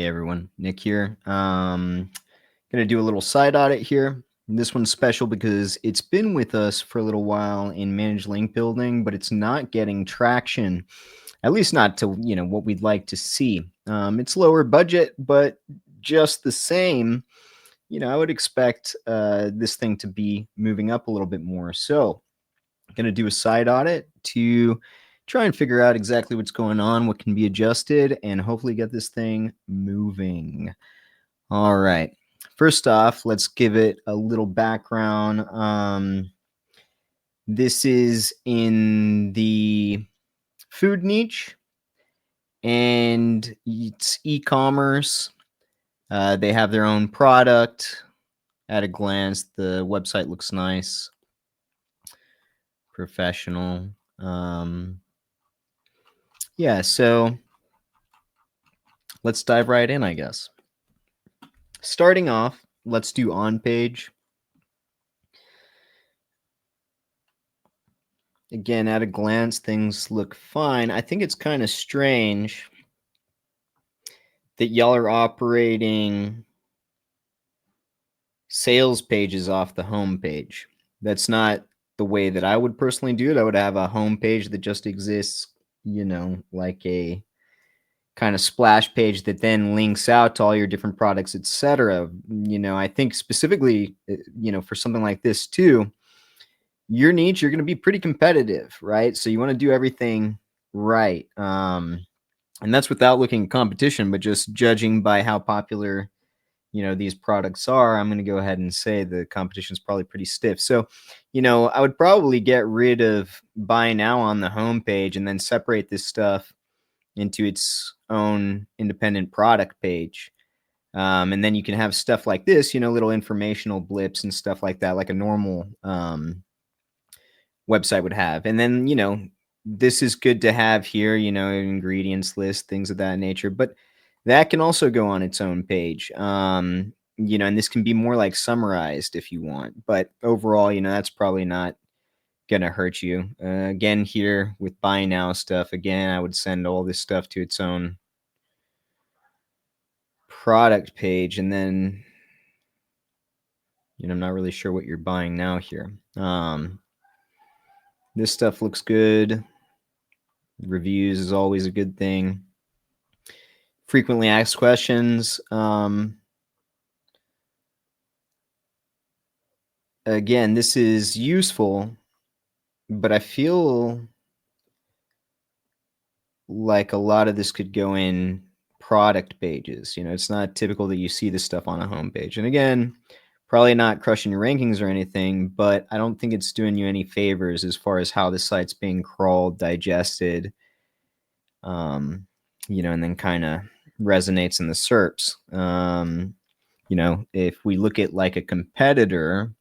Hey everyone, Nick here. Gonna do a little side audit here. This one's special because it's been with us for a little while in managed link building, but it's not getting traction, at least not to what we'd like to see. It's lower budget, but just the same, I would expect this thing to be moving up a little bit more. So, gonna do a side audit to try and figure out exactly what's going on, what can be adjusted, and hopefully get this thing moving. All right. First off, let's give it a little background. This is in the food niche, and it's e-commerce. They have their own product. At a glance, the website looks nice, professional. Yeah, so let's dive right in, I guess. Starting off, let's do OnPage. Again, at a glance, things look fine. I think it's kind of strange that y'all are operating sales pages off the home page. That's not the way that I would personally do it. I would have a home page that just exists, like a kind of splash page that then links out to all your different products, etc. I think specifically, for something like this too, your niche, you're going to be pretty competitive, right? So you want to do everything right. And that's without looking at competition, but just judging by how popular, these products are, I'm going to go ahead and say the competition is probably pretty stiff. So, I would probably get rid of buy now on the homepage and then separate this stuff into its own independent product page. And then you can have stuff like this, little informational blips and stuff like that, like a normal website would have. And then, this is good to have here, ingredients list, things of that nature, but that can also go on its own page. And this can be more like summarized if you want, but overall, that's probably not going to hurt you. Again, here with buy now stuff, again, I would send all this stuff to its own product page. And then, I'm not really sure what you're buying now here. This stuff looks good. Reviews is always a good thing. Frequently asked questions. Again, this is useful, but I feel like a lot of this could go in product pages. It's not typical that you see this stuff on a homepage. And again, probably not crushing your rankings or anything, but I don't think it's doing you any favors as far as how the site's being crawled, digested, and then kind of resonates in the SERPs. If we look at like a competitor,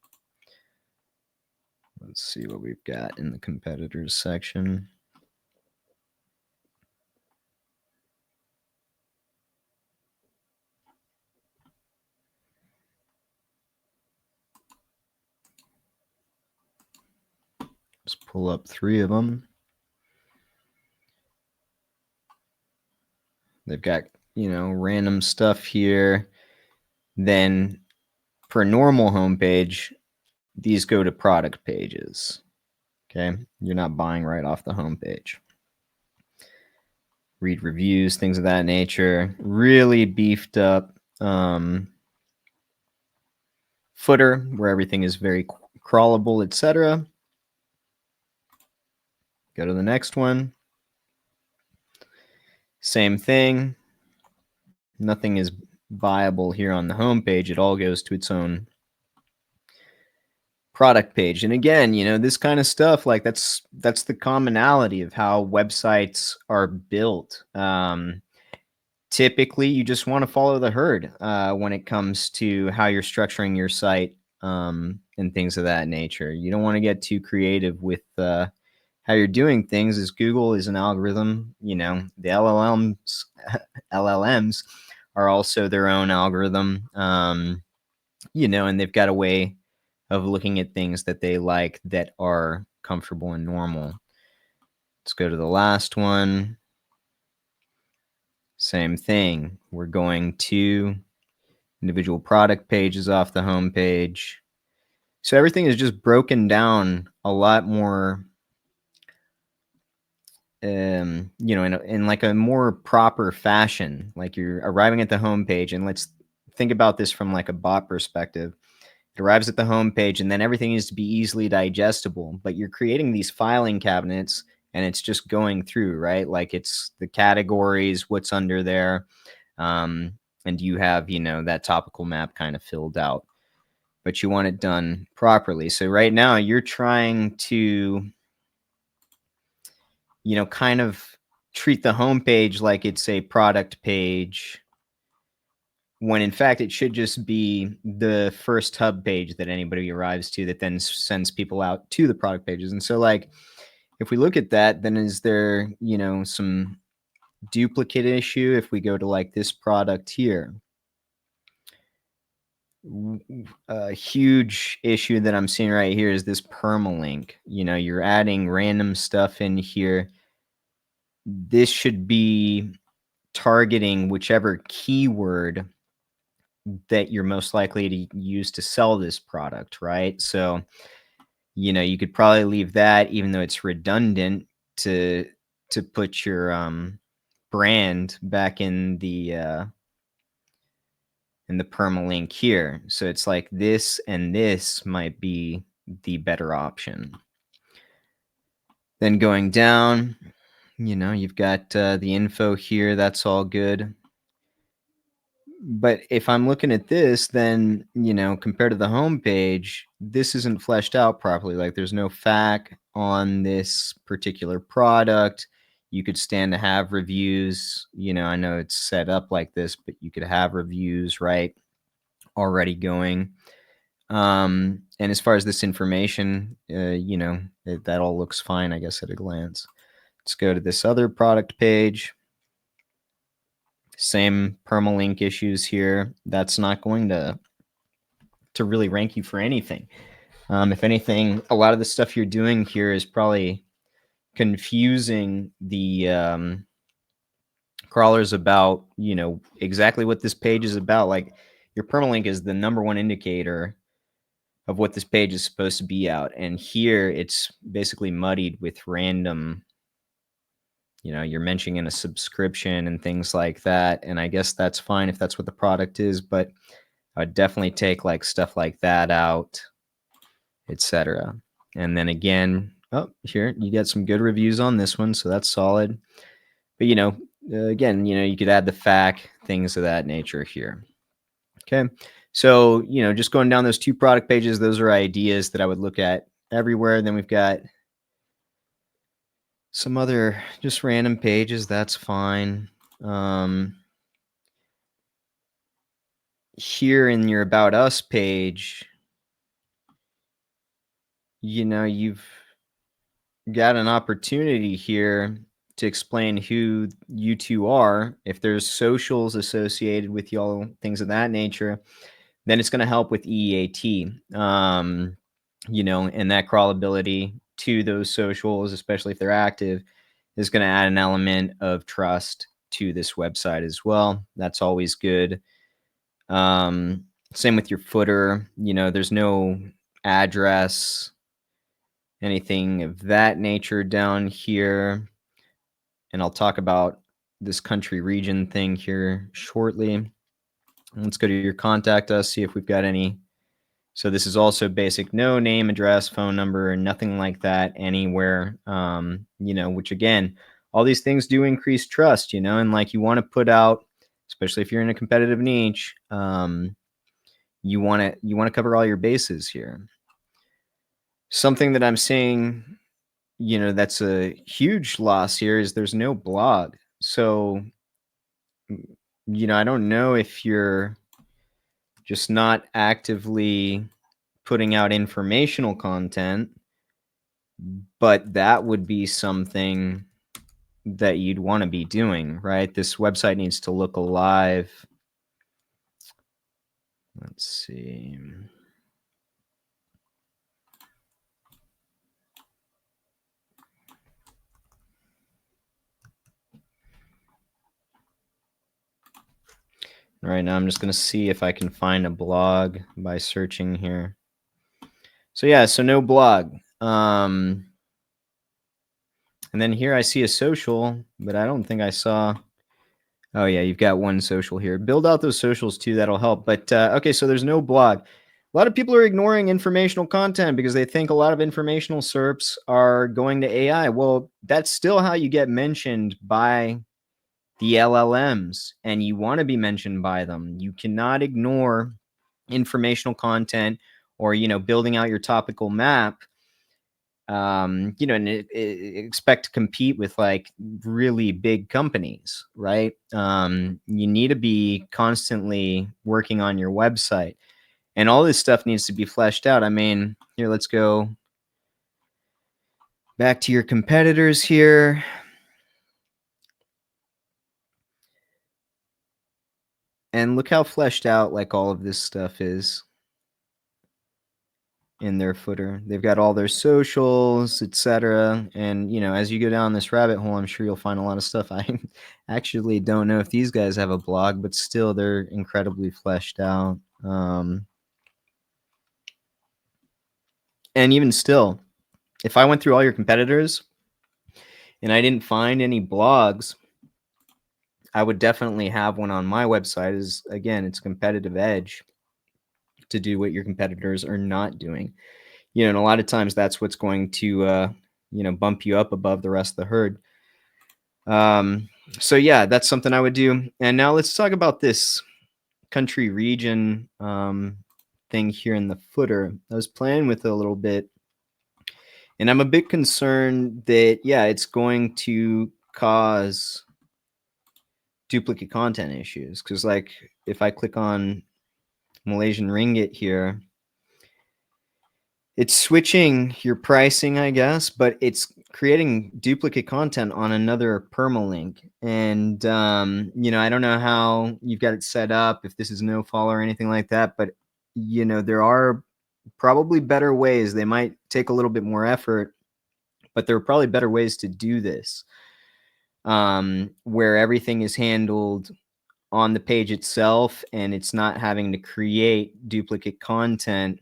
let's see what we've got in the competitors section. Let's pull up 3 of them. They've got, random stuff here. Then for a normal homepage, these go to product pages. Okay. You're not buying right off the homepage. Read reviews, things of that nature. Really beefed up footer where everything is very crawlable, etc. Go to the next one. Same thing. Nothing is viable here on the homepage. It all goes to its own product page. And again, this kind of stuff, like that's the commonality of how websites are built. Typically, you just want to follow the herd when it comes to how you're structuring your site and things of that nature. You don't want to get too creative with how you're doing things, as Google is an algorithm. The LLMs are also their own algorithm, and they've got a way of looking at things that they like that are comfortable and normal. Let's go to the last one. Same thing. We're going to individual product pages off the home page. So everything is just broken down a lot more, in like a more proper fashion. Like you're arriving at the home page, and let's think about this from like a bot perspective. It arrives at the home page, and then everything needs to be easily digestible. But you're creating these filing cabinets, and it's just going through, right? Like it's the categories, what's under there, and you have that topical map kind of filled out. But you want it done properly. So right now you're trying to kind of treat the homepage like it's a product page, when in fact it should just be the first hub page that anybody arrives to, that then sends people out to the product pages. And so, like, if we look at that, then is there, some duplicate issue? If we go to like this product here, a huge issue that I'm seeing right here is this permalink. You're adding random stuff in here. This should be targeting whichever keyword that you're most likely to use to sell this product, right? So, you could probably leave that, even though it's redundant, to put your brand back in the permalink here. So it's like this and this might be the better option. Then going down, you've got the info here. That's all good. But if I'm looking at this, then, compared to the home page, this isn't fleshed out properly. Like there's no FAQ on this particular product. You could stand to have reviews. I know it's set up like this, but you could have reviews, right, already going. And as far as this information, that all looks fine, I guess, at a glance. Let's go to this other product page. Same permalink issues here. That's not going to really rank you for anything. If anything, a lot of the stuff you're doing here is probably confusing the crawlers about, exactly what this page is about. Like your permalink is the number one indicator of what this page is supposed to be out. And here it's basically muddied with random, you're mentioning a subscription and things like that. And I guess that's fine if that's what the product is, but I would definitely take like stuff like that out, etc. And then again, here you get some good reviews on this one, so that's solid. But again, you could add the FAQ, things of that nature here. Okay, so just going down those two product pages, those are ideas that I would look at everywhere. Then we've got some other just random pages. That's fine. Here in your About Us page, you've got an opportunity here to explain who you two are. If there's socials associated with y'all, things of that nature, then it's going to help with EAT, and that crawlability to those socials, especially if they're active, is going to add an element of trust to this website as well. That's always good. Same with your footer. There's no address, anything of that nature down here. And I'll talk about this country region thing here shortly. Let's go to your contact us, see if we've got any. So this is also basic, no name, address, phone number, nothing like that anywhere. Which again, all these things do increase trust, and like you want to put out, especially if you're in a competitive niche, you want to cover all your bases here. Something that I'm seeing, that's a huge loss here is there's no blog. So, I don't know if you're just not actively putting out informational content, but that would be something that you'd want to be doing, right? This website needs to look alive. Let's see. Right now, I'm just going to see if I can find a blog by searching here. So yeah, so no blog. And then here I see a social, but I don't think I saw. Oh yeah, you've got one social here. Build out those socials too. That'll help. But okay, so there's no blog. A lot of people are ignoring informational content because they think a lot of informational SERPs are going to AI. Well, that's still how you get mentioned by the LLMs, and you want to be mentioned by them. You cannot ignore informational content or building out your topical map, and expect to compete with like really big companies, right? You need to be constantly working on your website, and all this stuff needs to be fleshed out. I mean, here, let's go back to your competitors here. And look how fleshed out like all of this stuff is in their footer. They've got all their socials, etc. And as you go down this rabbit hole, I'm sure you'll find a lot of stuff. I actually don't know if these guys have a blog, but still they're incredibly fleshed out. And even still, if I went through all your competitors and I didn't find any blogs, I would definitely have one on my website. Is again, it's a competitive edge to do what your competitors are not doing. And a lot of times that's what's going to bump you up above the rest of the herd. So yeah, that's something I would do. And now let's talk about this country region thing here in the footer. I was playing with it a little bit, and I'm a bit concerned that it's going to cause duplicate content issues, because like if I click on Malaysian ringgit here, it's switching your pricing, I guess, but it's creating duplicate content on another permalink. And, I don't know how you've got it set up, if this is no follow or anything like that, but, there are probably better ways. They might take a little bit more effort, but there are probably better ways to do this, where everything is handled on the page itself and it's not having to create duplicate content.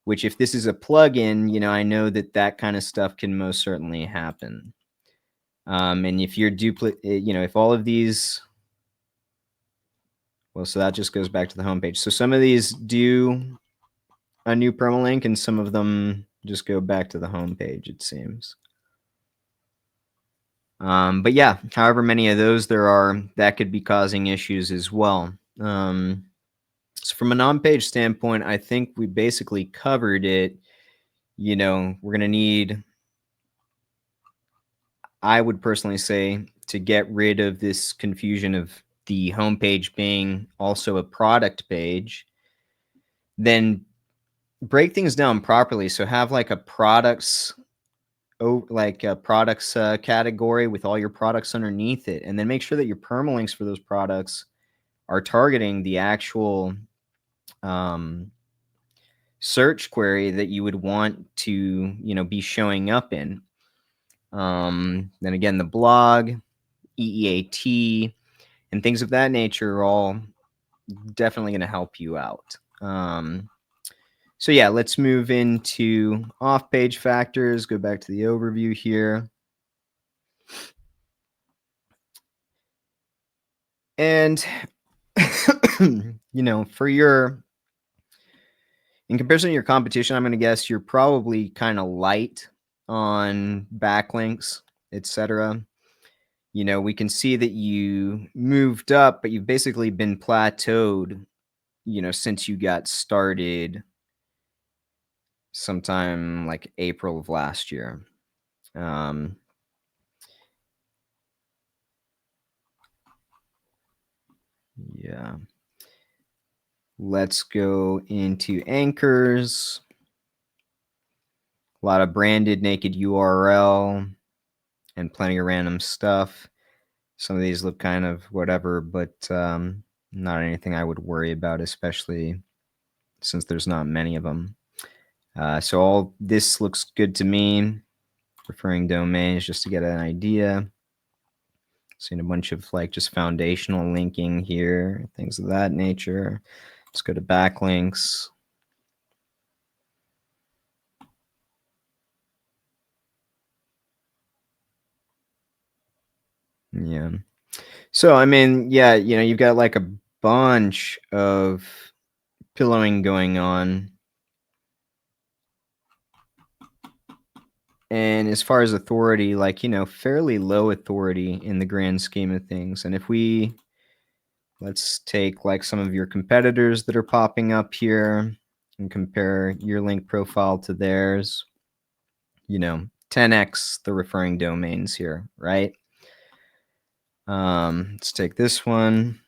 Which if this is a plugin, I know that kind of stuff can most certainly happen. And if you're if all of these, well, so that just goes back to the homepage. So some of these do a new permalink and some of them just go back to the homepage, it seems. But yeah, however many of those there are, that could be causing issues as well. So from an on-page standpoint, I think we basically covered it. We're going to need, I would personally say, to get rid of this confusion of the homepage being also a product page, then break things down properly. So have like a products, category with all your products underneath it, and then make sure that your permalinks for those products are targeting the actual search query that you would want to be showing up in. Then again, the blog, EEAT, and things of that nature are all definitely going to help you out. So yeah, let's move into off-page factors. Go back to the overview here. And, for in comparison to your competition, I'm going to guess you're probably kind of light on backlinks, etc. We can see that you moved up, but you've basically been plateaued, since you got started sometime like April of last year. Yeah. Let's go into anchors. A lot of branded naked URL and plenty of random stuff. Some of these look kind of whatever, but not anything I would worry about, especially since there's not many of them. So all this looks good to me. Referring domains just to get an idea. Seeing a bunch of like just foundational linking here, things of that nature. Let's go to backlinks. Yeah. So, I mean, yeah, you've got like a bunch of pillowing going on. And as far as authority, like, fairly low authority in the grand scheme of things. And if let's take like some of your competitors that are popping up here and compare your link profile to theirs, 10x the referring domains here, right? Let's take this one.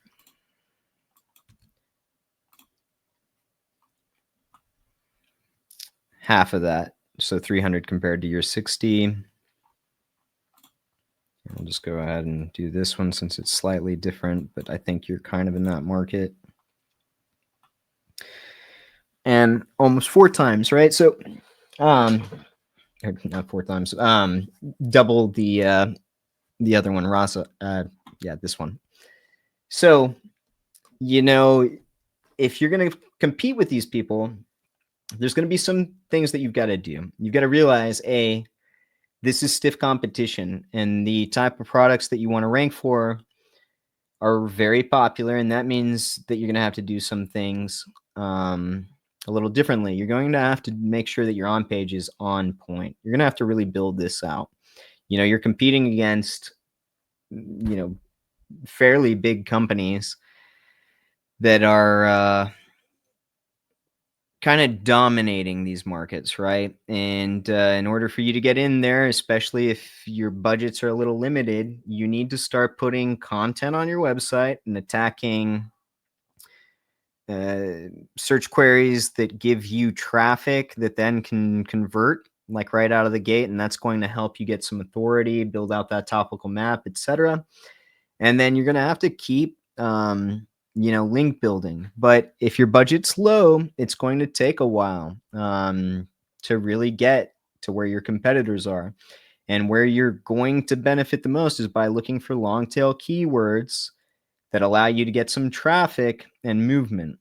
Half of that. So 300 compared to your 60. I'll just go ahead and do this one since it's slightly different, but I think you're kind of in that market. And almost 4 times, right? So, not 4 times, double the other one, Rasa. Yeah, this one. So, if you're going to compete with these people, there's going to be some things that you've got to do. You've got to realize, this is stiff competition, and the type of products that you want to rank for are very popular, and that means that you're going to have to do some things a little differently. You're going to have to make sure that your on-page is on point. You're going to have to really build this out. You're competing against, fairly big companies that are kind of dominating these markets, right? And in order for you to get in there, especially if your budgets are a little limited, you need to start putting content on your website and attacking search queries that give you traffic that then can convert like right out of the gate, and that's going to help you get some authority, build out that topical map, etc. And then you're going to have to keep link building. But if your budget's low, it's going to take a while to really get to where your competitors are. And where you're going to benefit the most is by looking for long tail keywords that allow you to get some traffic and movement.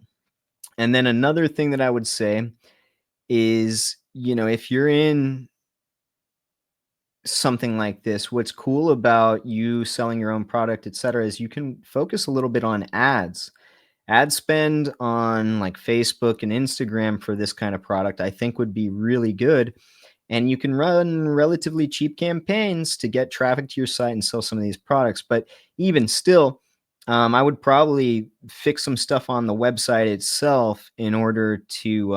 And then another thing that I would say is, if you're in something like this, what's cool about you selling your own product, etc., is you can focus a little bit on ads. Ad spend on like Facebook and Instagram for this kind of product, I think would be really good. And you can run relatively cheap campaigns to get traffic to your site and sell some of these products. But even still, I would probably fix some stuff on the website itself in order to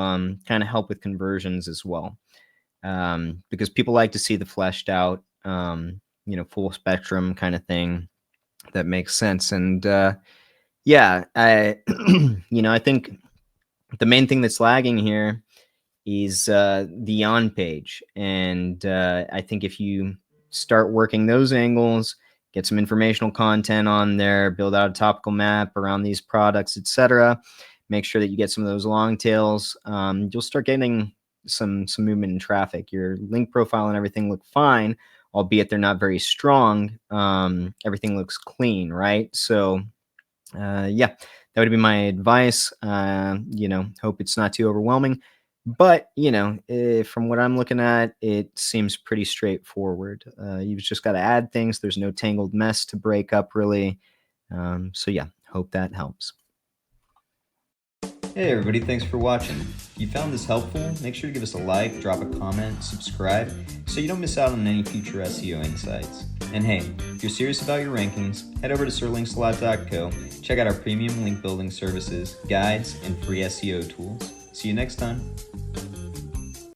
kind of help with conversions as well. Because people like to see the fleshed out, full spectrum kind of thing that makes sense. And yeah, I, I think the main thing that's lagging here is the on page. And I think if you start working those angles, get some informational content on there, build out a topical map around these products, etc., make sure that you get some of those long tails, you'll start getting some movement in traffic. Your link profile and everything look fine, albeit they're not very strong. Everything looks clean, right? So yeah, that would be my advice. Hope it's not too overwhelming. But, from what I'm looking at, it seems pretty straightforward. You've just got to add things. There's no tangled mess to break up, really. So, yeah, hope that helps. Hey, everybody. Thanks for watching. If you found this helpful, make sure to give us a like, drop a comment, subscribe, so you don't miss out on any future SEO insights. And hey, if you're serious about your rankings, head over to sirlinksalot.co, check out our premium link building services, guides, and free SEO tools. See you next time.